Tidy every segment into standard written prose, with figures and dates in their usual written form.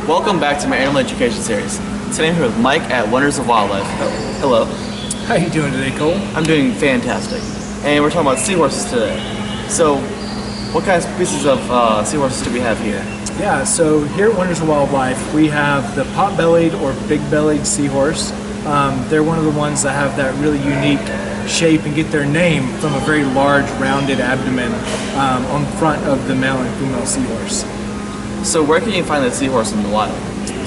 Welcome back to my animal education series. Today I'm here with Mike at Wonders of Wildlife. Oh, hello. How are you doing today, Cole? I'm doing fantastic. And we're talking about seahorses today. So, what kind of species of seahorses do we have here? Yeah, so here at Wonders of Wildlife, we have the pot-bellied or big-bellied seahorse. They're one of the ones that have that really unique shape and get their name from a very large, rounded abdomen on the front of the male and female seahorse. So where can you find that seahorse in the wild?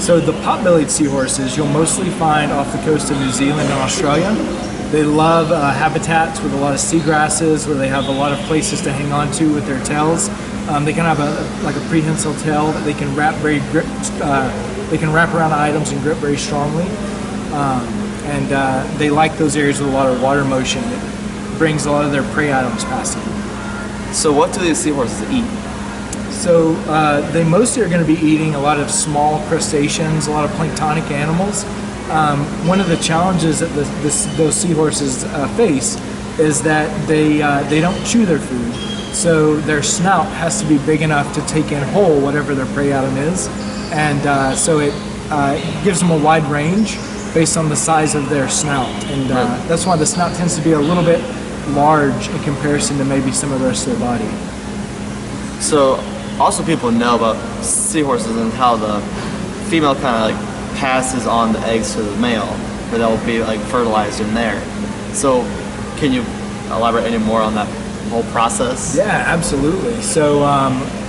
So the pot-bellied seahorses you'll mostly find off the coast of New Zealand and Australia. They love habitats with a lot of seagrasses where they have a lot of places to hang on to with their tails. They can have a prehensile tail that they can wrap they can wrap around items and grip very strongly. They like those areas with a lot of water motion. It brings a lot of their prey items past them. So what do these seahorses eat? So they mostly are going to be eating a lot of small crustaceans, a lot of planktonic animals. One of the challenges that those seahorses face is that they don't chew their food. So their snout has to be big enough to take in whole whatever their prey item is. And so it gives them a wide range based on the size of their snout. And that's why the snout tends to be a little bit large in comparison to maybe some of the rest of their body. So also people know about seahorses and how the female kind of like passes on the eggs to the male, where they'll be like fertilized in there. So can you elaborate any more on that whole process? Yeah, absolutely. So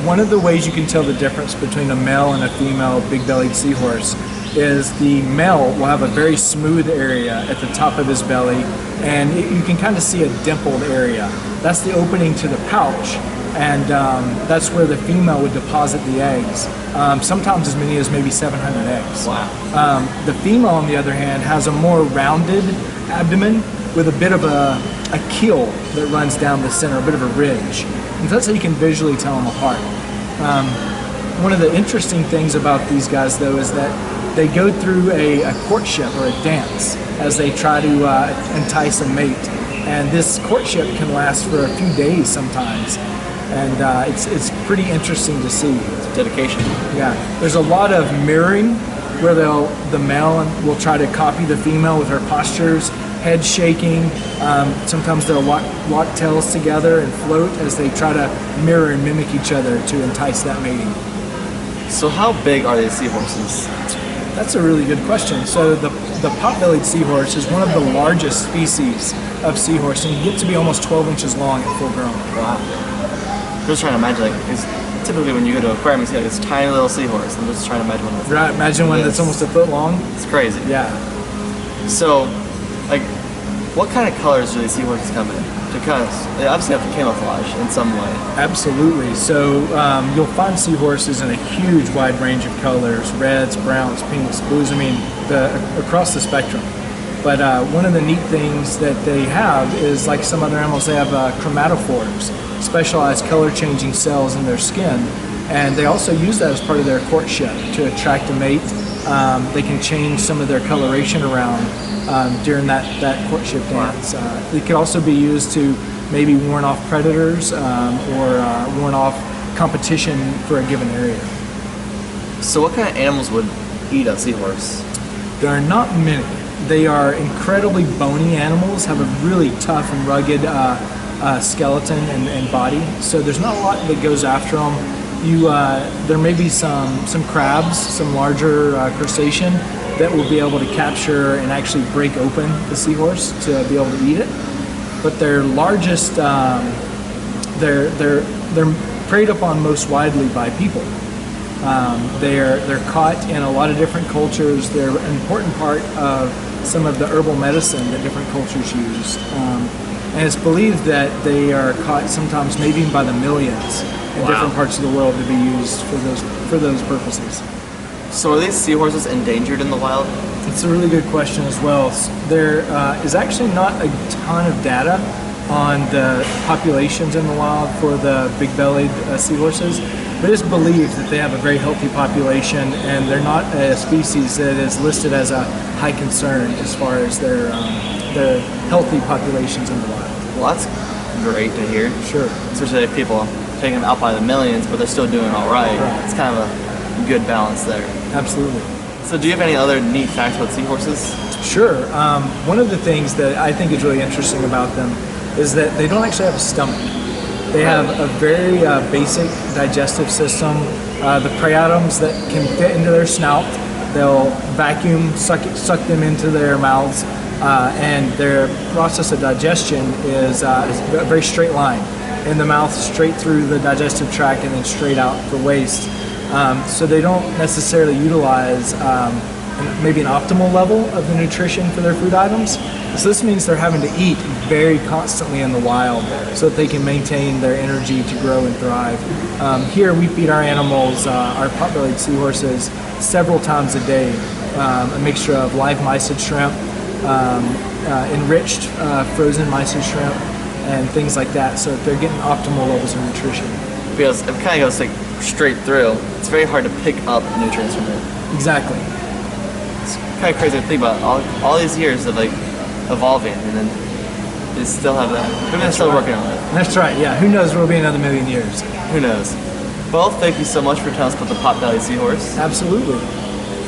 one of the ways you can tell the difference between a male and a female big-bellied seahorse is the male will have a very smooth area at the top of his belly, and you can kind of see a dimpled area. That's the opening to the pouch, and that's where the female would deposit the eggs. Sometimes as many as maybe 700 eggs. Wow. The female, on the other hand, has a more rounded abdomen with a bit of a keel that runs down the center, a bit of a ridge. And that's how you can visually tell them apart. One of the interesting things about these guys, though, is that they go through a courtship or a dance as they try to entice a mate. And this courtship can last for a few days sometimes. And it's pretty interesting to see. It's dedication. Yeah. There's a lot of mirroring where the male will try to copy the female with her postures, head shaking. Sometimes they'll lock tails together and float as they try to mirror and mimic each other to entice that mating. So how big are these seahorses? That's a really good question. So the pot-bellied seahorse is one of the largest species of seahorse, and you get to be almost 12 inches long at full grown. Wow. I'm just trying to imagine, like, because typically when you go to an aquarium, you see like this tiny little seahorse. I'm just trying to imagine one that's right. Imagine one that's almost a foot long. It's crazy. Yeah. So, like, what kind of colors do these seahorses come in? Because they obviously have to camouflage in some way. Absolutely. So you'll find seahorses in a huge wide range of colors: reds, browns, pinks, blues. I mean, across the spectrum. But one of the neat things that they have is, like some other animals, they have chromatophores, specialized color-changing cells in their skin, and they also use that as part of their courtship to attract a mate. They can change some of their coloration around during that courtship dance. It could also be used to maybe warn off predators or warn off competition for a given area. So what kind of animals would eat a seahorse? There are not many. They are incredibly bony animals, have a really tough and rugged skeleton and body, so there's not a lot that goes after them. There may be some crabs, some larger crustacean that will be able to capture and actually break open the seahorse to be able to eat it. But their largest, they're preyed upon most widely by people. They're caught in a lot of different cultures. They're an important part of some of the herbal medicine that different cultures use. And it's believed that they are caught sometimes maybe by the millions in different parts of the world to be used for those purposes. So are these seahorses endangered in the wild? It's a really good question as well. There is actually not a ton of data on the populations in the wild for the big-bellied seahorses, but it's believed that they have a very healthy population, and they're not a species that is listed as a high concern as far as their healthy populations in the wild. Well, that's great to hear. Sure. Especially if people taking them out by the millions, but they're still doing all right. It's kind of a good balance there. Absolutely. So do you have any other neat facts about seahorses? Sure. One of the things that I think is really interesting about them is that they don't actually have a stomach. They have a very basic digestive system. The prey items that can fit into their snout, they'll vacuum, suck them into their mouths, and their process of digestion is a very straight line. In the mouth, straight through the digestive tract, and then straight out for waste. So they don't necessarily utilize maybe an optimal level of the nutrition for their food items. So this means they're having to eat very constantly in the wild so that they can maintain their energy to grow and thrive. Here we feed our animals, our pot-bellied seahorses, several times a day. A mixture of live mysid shrimp, enriched frozen mysid shrimp, and things like that, so that they're getting optimal levels of nutrition. Because it kind of goes like straight through. It's very hard to pick up nutrients from it. Exactly. It's kind of crazy to think about all these years of like evolving, and then they still have that. They're still working on it. That's right. Yeah. Who knows? Where we'll be in another million years. Who knows? Well, thank you so much for telling us about the Potbelly Seahorse. Absolutely.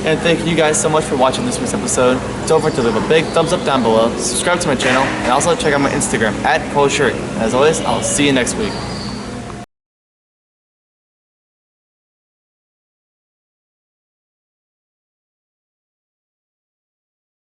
And thank you guys so much for watching this week's episode. Don't forget to leave a big thumbs up down below, subscribe to my channel, and also check out my Instagram @Courtship. As always, I'll see you next week.